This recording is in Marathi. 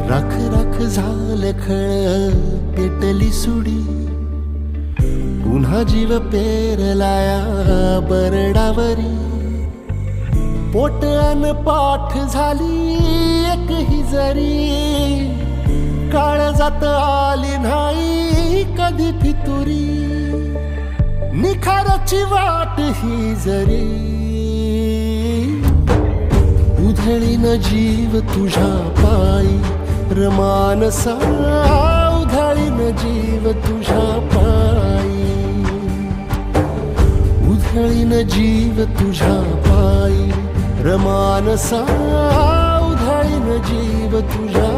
राख राख झालं खळ पेटली सुडी, पुन्हा जीव पेरलाया बरडावरी. पोट अन पाठ झाली एक ही जरी, काळजात आली नाही कधी फितुरी. निखाराची वाट ही जरी, उधळीन जीव तुझ्या पायी रमानसा. उधळीन जीव तुझ्या पायी, उधळीन जीव तुझ्या पायी रमानसा. उधळीन जीव तुझ्या